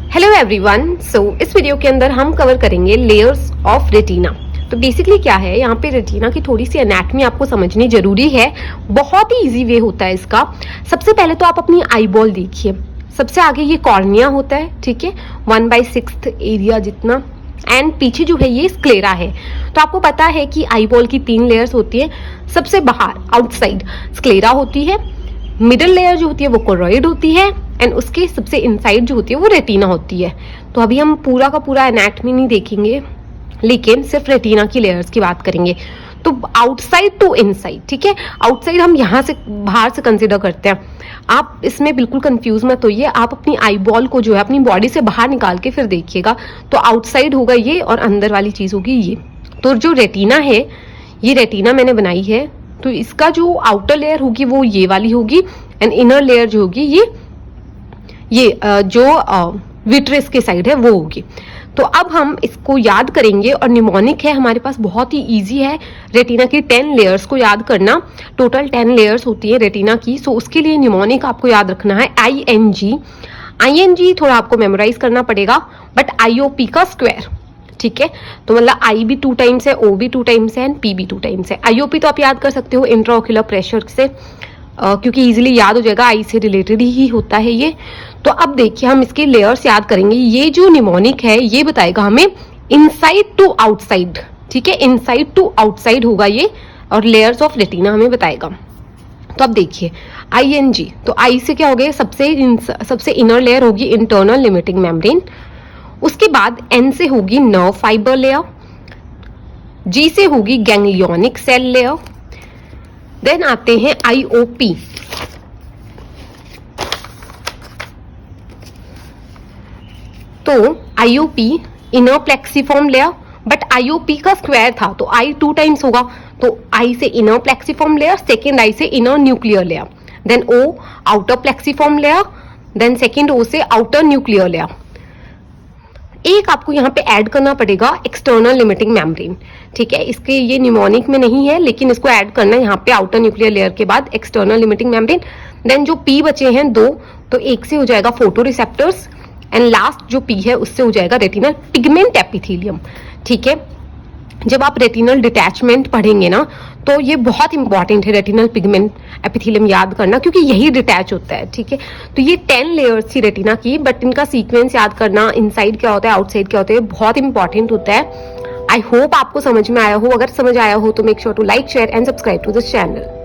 Hello everyone. इस video के अंदर हम कवर करेंगे लेयर्स ऑफ रेटिना। तो बेसिकली क्या है, यहाँ पे रेटिना की थोड़ी सी एनाटमी आपको समझनी जरूरी है। बहुत ही इजी वे होता है इसका। सबसे पहले तो आप अपनी आई बॉल देखिए। सबसे आगे ये कॉर्निया होता है, ठीक है, 1/6 एरिया जितना, एंड पीछे जो है ये स्क्लेरा है। तो आपको पता है कि आई बॉल की 3 लेयर्स होती है। सबसे बाहर आउटसाइड स्क्लेरा होती है, मिडल लेयर जो होती है वो कोरोइड होती है, एंड उसके सबसे इनसाइड जो होती है वो रेटिना होती है। तो अभी हम पूरा का पूरा एनाटमी नहीं देखेंगे, लेकिन सिर्फ रेटिना की लेयर्स की बात करेंगे। तो आउटसाइड टू इनसाइड, ठीक है, आउटसाइड हम यहाँ से बाहर से कंसिडर करते हैं। आप इसमें बिल्कुल कंफ्यूज मत होइए। आप अपनी आई बॉल को जो है अपनी बॉडी से बाहर निकाल के फिर देखिएगा। तो आउटसाइड होगा ये और अंदर वाली चीज होगी ये। तो जो रेटिना है, ये रेटिना मैंने बनाई है, तो इसका जो आउटर लेयर होगी वो ये वाली होगी, एंड इनर लेयर जो होगी ये जो विट्रेस के साइड है वो होगी। तो अब हम इसको याद करेंगे, और निमोनिक है हमारे पास, बहुत ही इजी है रेटिना की 10 लेयर्स को याद करना। टोटल 10 लेयर्स होती है रेटिना की। सो उसके लिए निमोनिक आपको याद रखना है ING थोड़ा आपको मेमोराइज करना पड़ेगा, बट IOP का स्क्वायर, ठीक है। तो मतलब I भी 2 टाइम्स है, O भी 2 टाइम्स है, एंड P भी 2 टाइम्स है। IOP तो आप याद कर सकते हो इंट्राओक्यूलर प्रेशर से, क्योंकि इजीली याद हो जाएगा, आई से रिलेटेड ही होता है ये। तो अब देखिए हम इसके लेयर्स याद करेंगे। ये जो निमोनिक है ये बताएगा हमें इनसाइड टू आउटसाइड, ठीक है, इनसाइड टू आउटसाइड होगा ये, और लेयर्स ऑफ रेटिना हमें बताएगा। तो अब देखिए ING, तो आई से क्या हो गया, सबसे इनर लेयर होगी इंटरनल लिमिटिंग मेम्ब्रेन। उसके बाद N से होगी नर्व फाइबर लेयर, G से होगी गैंग्लियोनिक सेल लेयर, देन आते हैं IOP। तो IOP inner plexiform layer, but IOP का स्क्वायर था तो I 2 टाइम्स होगा। तो I से inner plexiform layer, second I से inner nuclear layer, then O outer plexiform layer, then second O से आउटर न्यूक्लियर लेयर। एक आपको यहाँ पे ऐड करना पड़ेगा एक्सटर्नल लिमिटिंग मेम्ब्रेन, ठीक है। इसके ये निमोनिक में नहीं है, लेकिन इसको ऐड करना है यहाँ पे आउटर न्यूक्लियर लेयर के बाद एक्सटर्नल लिमिटिंग मेम्ब्रेन। देन जो P बचे हैं 2, तो एक से हो जाएगा फोटो रिसेप्टर्स, एंड लास्ट जो P है उससे हो जाएगा रेटिनल पिगमेंट एपिथेलियम, ठीक है। जब आप रेटिनल डिटैचमेंट पढ़ेंगे ना, तो ये बहुत इंपॉर्टेंट है रेटिनल पिगमेंट एपिथेलियम याद करना, क्योंकि यही डिटैच होता है, ठीक है। तो ये 10 लेयर्स थी रेटिना की, बट इनका सीक्वेंस याद करना, इनसाइड क्या होता है आउटसाइड क्या होता है, बहुत इंपॉर्टेंट होता है। आई होप आपको समझ में आया हो। अगर समझ आया हो तो make sure to like, share and subscribe to this channel.